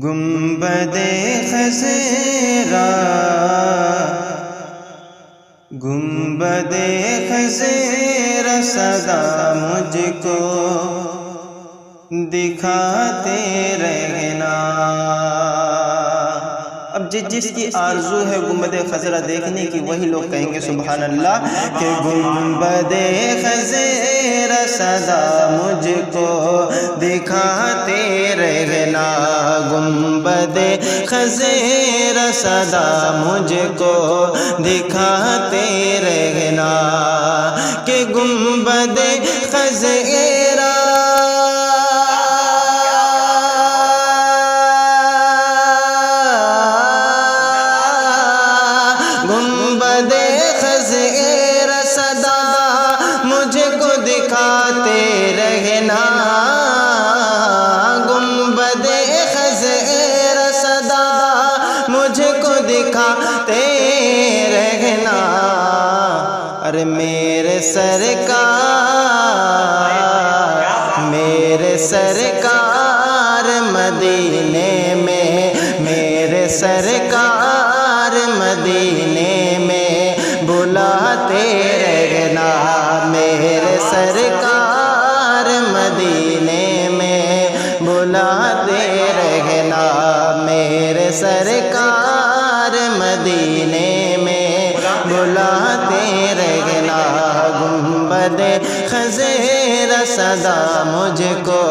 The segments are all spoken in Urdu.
گنبد خضرا گنبد خضرا صدا مجھ کو دکھاتے رہنا۔ اب جس کی آرزو ہے گنبد خضرا دیکھنے کی وہی لوگ کہیں گے سبحان اللہ کہ گنبد خضرا صدا مجھ کو دکھاتے رہنا۔ گنبد خضرا صدا مجھ کو دکھاتے رہنا کہ گنبد خضرا گنبد خضرا صدا مجھ کو دکھاتے رہنا۔ گنبد خضرا صدا مجھ کو دکھاتے رہنا۔ ارے میرے سرکار مدینے میں، میرے سرکار مدینے میں بلاتے رہنا۔ میرے سرکار مدینے میں بلاتے رہنا۔ میرے سرکار مدینے میں بلاتے رہنا۔ گنبد خضرا صدا مجھ کو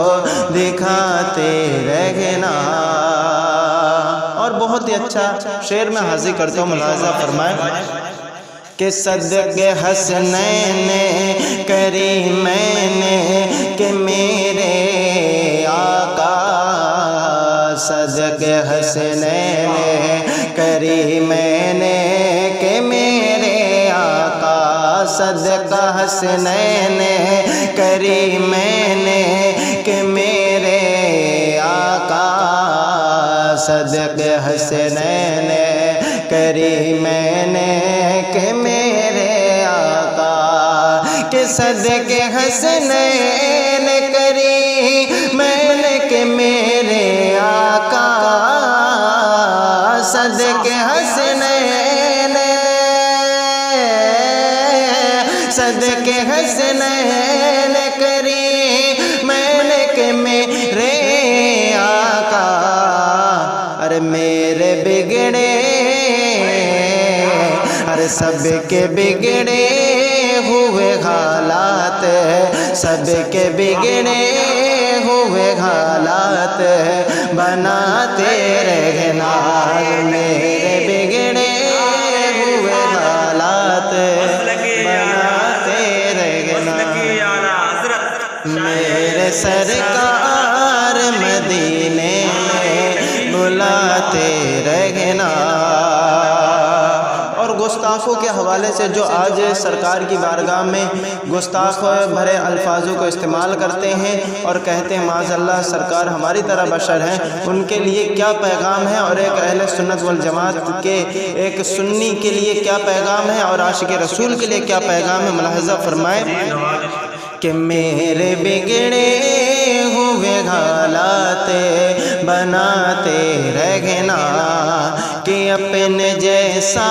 دکھاتے رہنا۔ اور بہت ہی اچھا شعر میں حاضر کرتا ہوں، ملاحظہ فرمائیں کہ صدق حسنین کریمین کہ میرے آقا، صدق حسنین کریمین کہ میرے آقا، صدق حسنین کریمین کہ میرے آقا، صدق حسنین کریمین کہ میرے آقا، کہ صدق حسنین کریمین کہ میرے آقا، صدق حسنین، صدق حسنین کریمین کہ میرے آقا۔ ارے میرے بگڑے، ارے سب کے بگڑے ہوئے حالات، سب کے بگڑے ہوئے حالات بناتے رہنا۔ میرے بگڑے ہوئے حالات بناتے رہنا۔ میرے سرکار مدینے میں بلاتے رہنا۔ اور گستاخوں کے حوالے سے جو آج سرکار کی بارگاہ میں گستاخ بھرے الفاظوں کو استعمال کرتے ہیں اور کہتے ہیں معاذ اللہ سرکار ہماری طرح بشر ہیں، ان کے لیے کیا پیغام ہے، اور ایک اہل سنت والجماعت کے ایک سنی کے لیے کیا پیغام ہے، اور عاشق رسول کے لیے کیا پیغام ہے، ملاحظہ فرمائیں کہ میرے بگڑے ہوئے حالات بناتے رہنا، کہ اپنے جیسا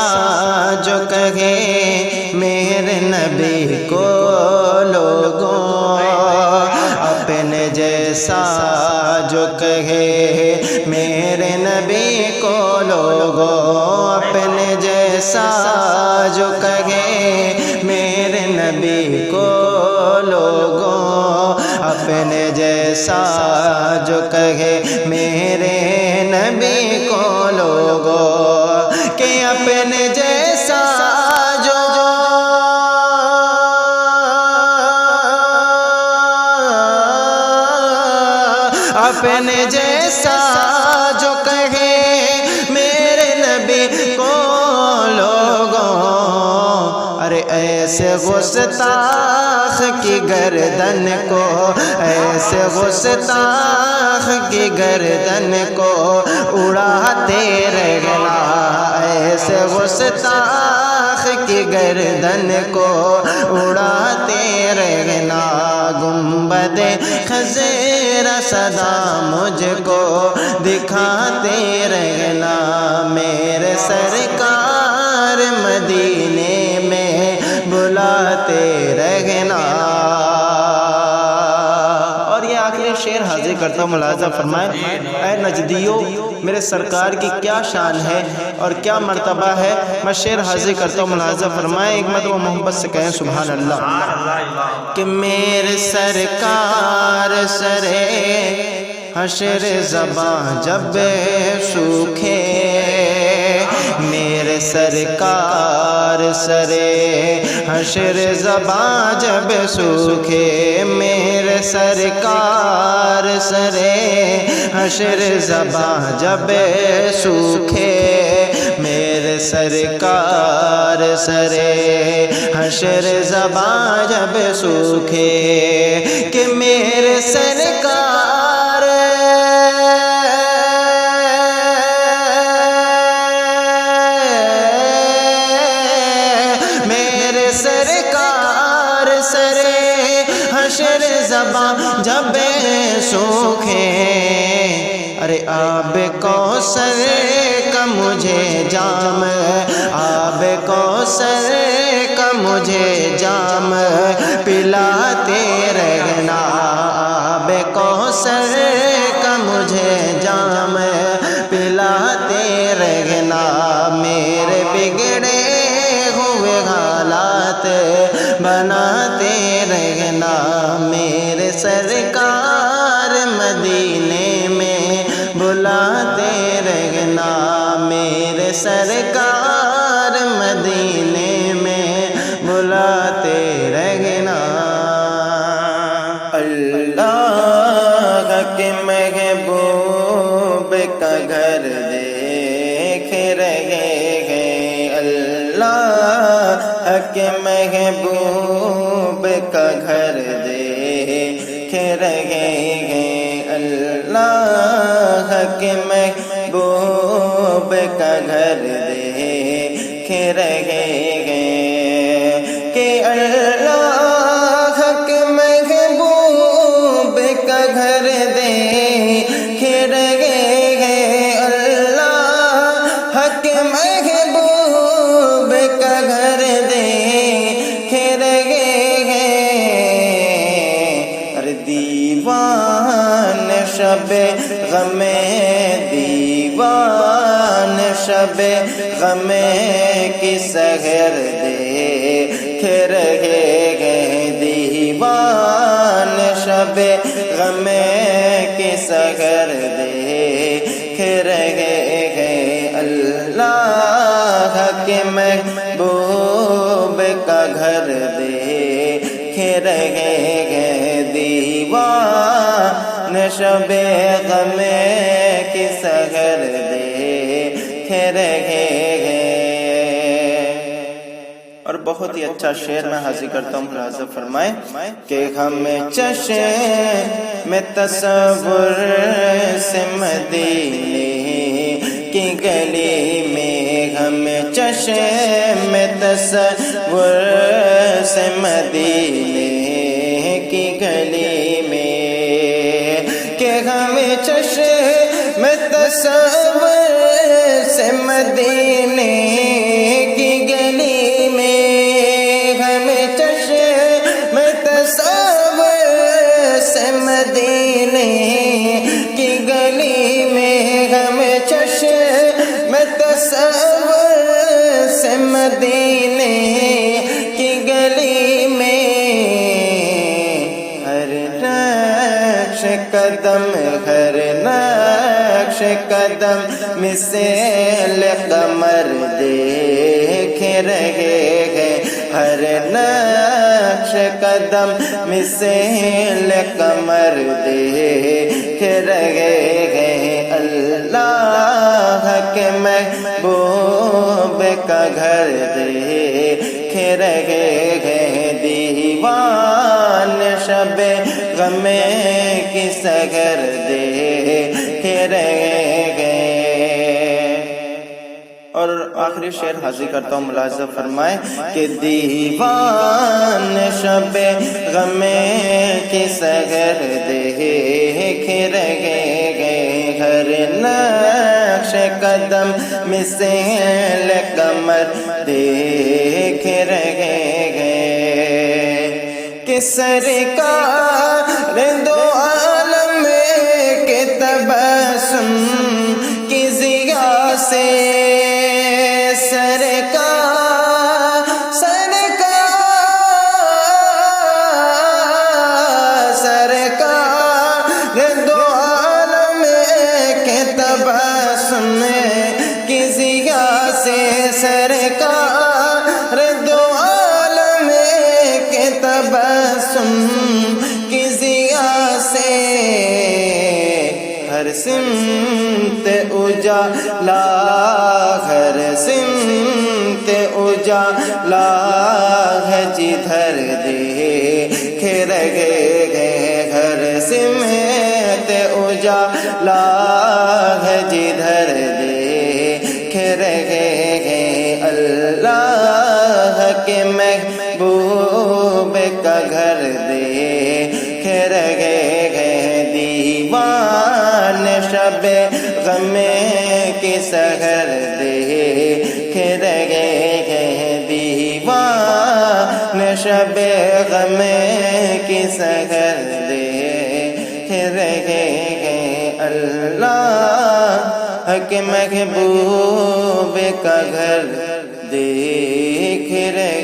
جو کہے میرے نبی کو لوگوں، اپنے جیسا جو کہے میرے نبی کو لوگوں، اپنے جیسا جو کہے میرے نبی کو لوگوں، اپنے جیسا جو کہے میرے نبی کو لوگوں، کہ اپنے جیسا جو اپنے جیسا جو کہے میرے نبی کو لوگوں۔ ارے ایسے گستاخ کی گردن کو، ایسے گستاخ کی گردن کو اڑاتے رہنا، ایسے گستاخ کی کی گردن کو اڑاتے رہنا، گنبد خضرا صدا مجھ کو دکھاتے رہنا، میرے سرکار مدینے میں بلاتے رہنا۔ اور یہ آخری شعر حاضر کرتا ہوں، ملاحظہ فرمائیں، اے نجدیو میرے سرکار کی کیا شان ہے اور کیا مرتبہ ہے۔ میں شعر حاضر کرتا ہوں، ملاحظہ فرمائیں، ایک مرتبہ محبت سے کہیں سبحان اللہ۔ کہ میرے سرکار سرے حشر زباں جب سوکھے، میرے سرکار سرے حشر زباں جب سوکھے، میرے سرکار سرے حشر زباں جب سوکھے، میرے سرکار سرے حشر زباں جب سوکھے، کہ میرے سرکار سرے حشر زباں جب سوکھے، ارے آب کوثر کا مجھے جام، آب کوثر کا مجھے جام پلاتے رہنا، آب کوثر کا مجھے جام پلاتے رہنا، میرے بگڑے ہوئے حالات بناتے رہنا، میرے سرکار مدینے میں بلاتے رہنا، میرے سرکار مدینے میں بلاتے رہنا۔ اللہ کے محبوب کا گھر دیکھ رہے ہیں، اللہ کے محبوب کا گھر دیکھ رہے ہیں، اللہ کے محبوب کا گھر دیکھ رہے ہیں، کہ اللہ کے محبوب کا گھر دیکھ رہے ہیں، اللہ کے محبوب کا گھر دیکھ رہے ہیں، ارے دیوان شب غم، دیوان شب غم کی سحر دیکھ رہے ہیں، دیوان شب غم کی سحر دیکھ رہے ہیں، اللہ کے محبوب کا گھر دیکھ رہے ہیں، دیوان شب غم کی سحر دیکھ رہے ہیں۔ اور بہت ہی اچھا شعر میں حاضر کرتا ہوں، ملاحظہ فرمائیں، کہ ہمیں چشم میں تصور سے مدینے کی گلی میں، ہمیں چشم میں تصور سے مدینے کی گلی میں، کہ ہمیں چشم میں تصور سے مدینے کی گلی میں، ہمیں چشم میں تصور سے مدینے کی گلی میں، ہمیں چشم میں تصور سے مدینے کی گلی میں، ہر نقش قدم، ہر نقش قدم مثل قمر دیکھ رہے ہیں، ہر نقش قدم مثل قمر دیکھ رہے ہیں، اللہ کے محبوب کا گھر دیکھ رہے ہیں، دیوان شب غم کی سحر دیکھ رہے ہیں۔ اور آخری شعر حاضر کرتا ہوں، ملاحظہ فرمائیں کہ دیوان شب غم کی سحر دیکھ رہے گئے، ہر نقش قدم مثل قمر دیکھ رہے گئے، کہ سرکار دو عالم کے تبسم کی ضیاء سے دو عالم کے تبسم کی ضیاء سے، سرکار دو عالم کے تبسم کی ضیاء سے، ہر سمت اجالا، ہر سمت اجالا ہے، جدھر دیکھ رہے گئے، ہر سمت اجالا ہے، جدھر دیکھ رہے گئے، اللہ کے محبوب کا گھر دیکھ رہے گئے، دیوان شب غم کی سحر دیکھ رہے گئے، دیوان شب غم کی سحر دیکھ رہے گئے، اللہ کے محبوب کا گھر دیکھ رہے